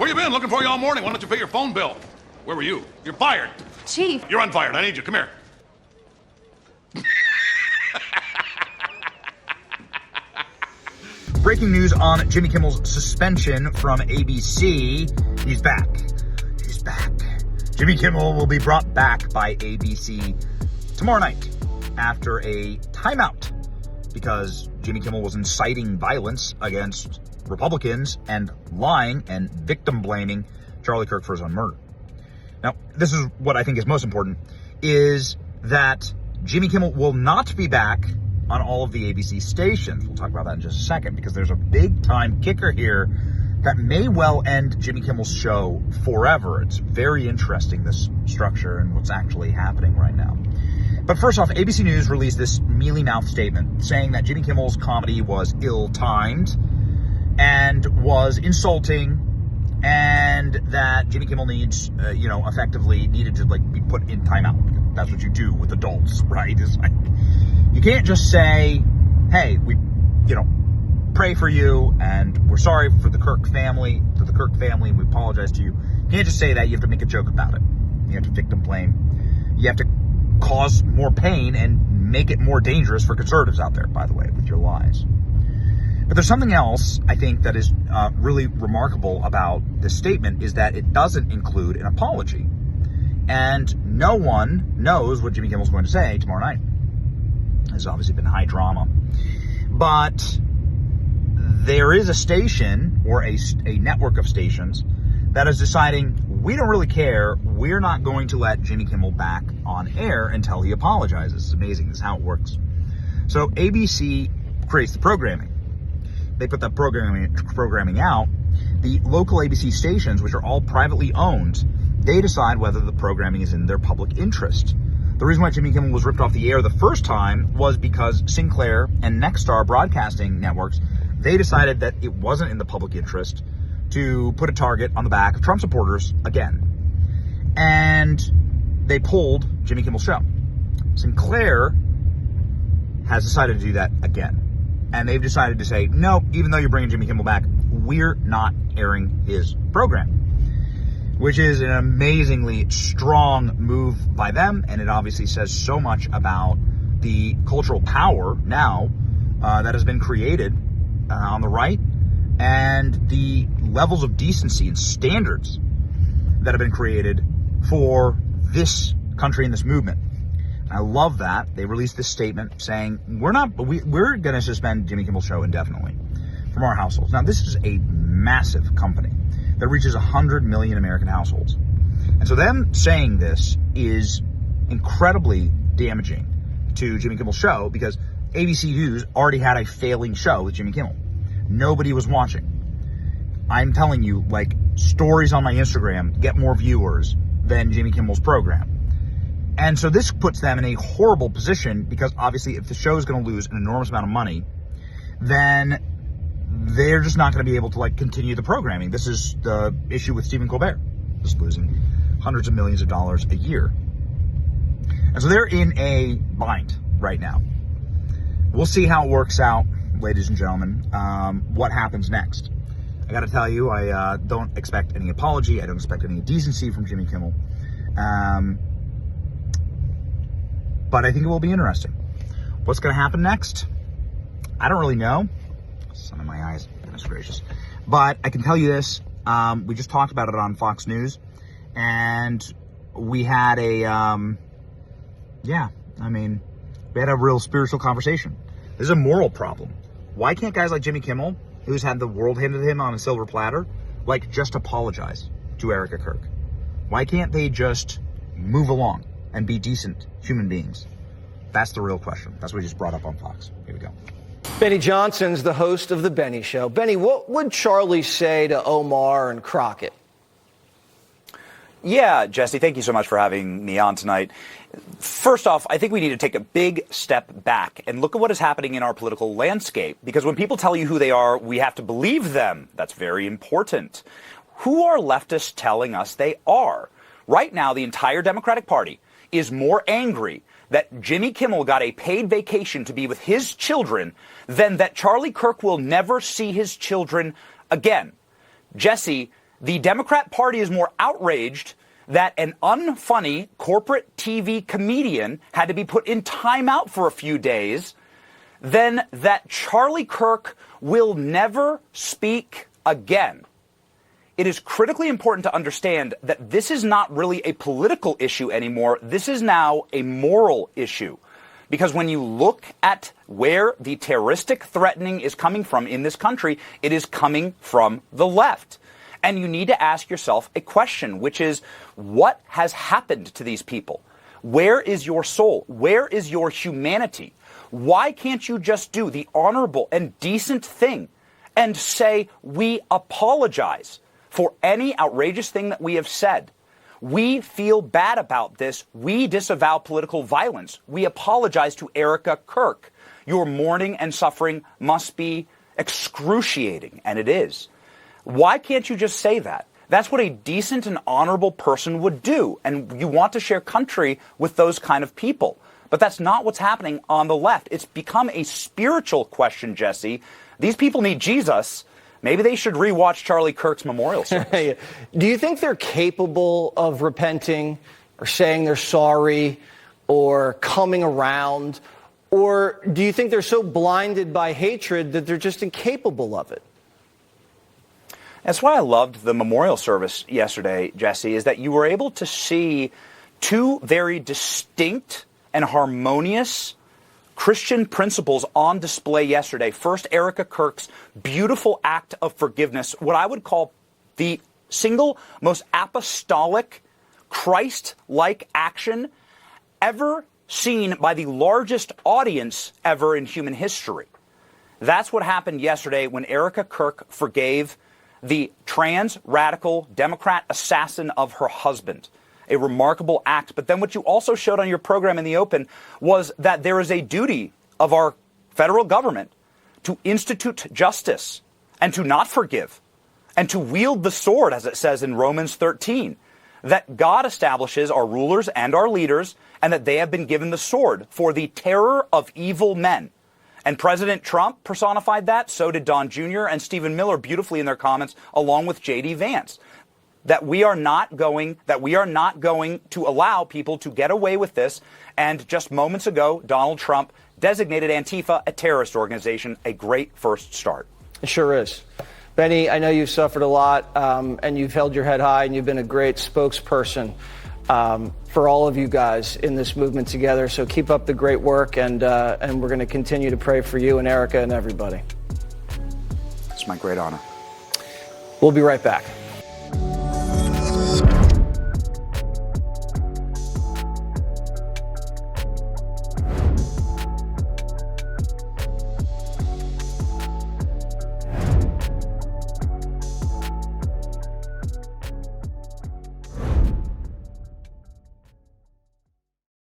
Where you been? Looking for you all morning. Why don't you pay your phone bill? Where were you? You're fired. Chief. You're unfired. I need you. Come here. Breaking news on Jimmy Kimmel's suspension from ABC. He's back. He's back. Jimmy Kimmel will be brought back by ABC tomorrow night after a timeout because Jimmy Kimmel was inciting violence against Republicans and lying and victim blaming Charlie Kirk for his own murder. Now, this is what I think is most important, is that Jimmy Kimmel will not be back on all of the ABC stations. We'll talk about that in just a second, because there's a big time kicker here that may well end Jimmy Kimmel's show forever. It's very interesting, this structure and what's actually happening right now. But first off, ABC News released this mealy-mouthed statement saying that Jimmy Kimmel's comedy was ill-timed and was insulting, and that Jimmy Kimmel needs, effectively needed to be put in timeout. That's what you do with adults, right? It's like, you can't just say, hey, we, pray for you and we're sorry for the Kirk family, we apologize to you. You can't just say that. You have to make a joke about it. You have to victim blame. You have to cause more pain and make it more dangerous for conservatives out there, by the way, with your lies. But there's something else I think that is really remarkable about this statement, is that it doesn't include an apology. And no one knows what Jimmy Kimmel's going to say tomorrow night. There's obviously been high drama. But there is a station, or a network of stations, that is deciding, we don't really care. We're not going to let Jimmy Kimmel back on air until he apologizes. It's amazing. This is how it works. So ABC creates the programming. They put that programming out. The local ABC stations, which are all privately owned, they decide whether the programming is in their public interest. The reason why Jimmy Kimmel was ripped off the air the first time was because Sinclair and Nexstar broadcasting networks, they decided that it wasn't in the public interest to put a target on the back of Trump supporters again. And they pulled Jimmy Kimmel's show. Sinclair has decided to do that again. And they've decided to say, no, even though you're bringing Jimmy Kimmel back, we're not airing his program, which is an amazingly strong move by them. And it obviously says so much about the cultural power now that has been created on the right, and the levels of decency and standards that have been created for this country and this movement. I love that. They released this statement saying, we're going to suspend Jimmy Kimmel's show indefinitely from our households. Now, this is a massive company that reaches 100 million American households. And so them saying this is incredibly damaging to Jimmy Kimmel's show, because ABC News already had a failing show with Jimmy Kimmel. Nobody was watching. I'm telling you, stories on my Instagram get more viewers than Jimmy Kimmel's program. And so this puts them in a horrible position, because obviously if the show is going to lose an enormous amount of money, then they're just not going to be able to continue the programming. This is the issue with Stephen Colbert, just losing hundreds of millions of dollars a year. And so they're in a bind right now. We'll see how it works out, ladies and gentlemen. What happens next? I got to tell you, I don't expect any apology. I don't expect any decency from Jimmy Kimmel. But I think it will be interesting. What's going to happen next? I don't really know. Sun in my eyes, goodness gracious. But I can tell you this. We just talked about it on Fox News. And we had we had a real spiritual conversation. This is a moral problem. Why can't guys like Jimmy Kimmel, who's had the world handed to him on a silver platter, just apologize to Erica Kirk? Why can't they just move along and be decent human beings? That's the real question. That's what we just brought up on Fox. Here we go. Benny Johnson's the host of The Benny Show. Benny, what would Charlie say to Omar and Crockett? Yeah, Jesse, thank you so much for having me on tonight. First off, I think we need to take a big step back and look at what is happening in our political landscape. Because when people tell you who they are, we have to believe them. That's very important. Who are leftists telling us they are? Right now, the entire Democratic Party is more angry that Jimmy Kimmel got a paid vacation to be with his children than that Charlie Kirk will never see his children again. Jesse, the Democrat Party is more outraged that an unfunny corporate TV comedian had to be put in timeout for a few days than that Charlie Kirk will never speak again. It is critically important to understand that this is not really a political issue anymore. This is now a moral issue. Because when you look at where the terroristic threatening is coming from in this country, it is coming from the left. And you need to ask yourself a question, which is, what has happened to these people? Where is your soul? Where is your humanity? Why can't you just do the honorable and decent thing and say, we apologize for any outrageous thing that we have said? We feel bad about this. We disavow political violence. We apologize to Erica Kirk. Your mourning and suffering must be excruciating, and it is. Why can't you just say that? That's what a decent and honorable person would do, and you want to share country with those kind of people. But that's not what's happening on the left. It's become a spiritual question, Jesse. These people need Jesus. Maybe they should rewatch Charlie Kirk's memorial service. Do you think they're capable of repenting or saying they're sorry or coming around? Or do you think they're so blinded by hatred that they're just incapable of it? That's why I loved the memorial service yesterday, Jesse, is that you were able to see two very distinct and harmonious Christian principles on display yesterday. First, Erica Kirk's beautiful act of forgiveness, what I would call the single most apostolic, Christ-like action ever seen by the largest audience ever in human history. That's what happened yesterday when Erica Kirk forgave the trans radical Democrat assassin of her husband. A remarkable act. But then what you also showed on your program in the open was that there is a duty of our federal government to institute justice and to not forgive and to wield the sword, as it says in Romans 13, that God establishes our rulers and our leaders and that they have been given the sword for the terror of evil men. And President Trump personified that. So did Don Jr. and Stephen Miller beautifully in their comments, along with J.D. Vance. That we are not going to allow people to get away with this. And just moments ago, Donald Trump designated Antifa a terrorist organization, a great first start. It sure is. Benny, I know you've suffered a lot, and you've held your head high, and you've been a great spokesperson for all of you guys in this movement together. So keep up the great work, and we're going to continue to pray for you and Erica and everybody. It's my great honor. We'll be right back.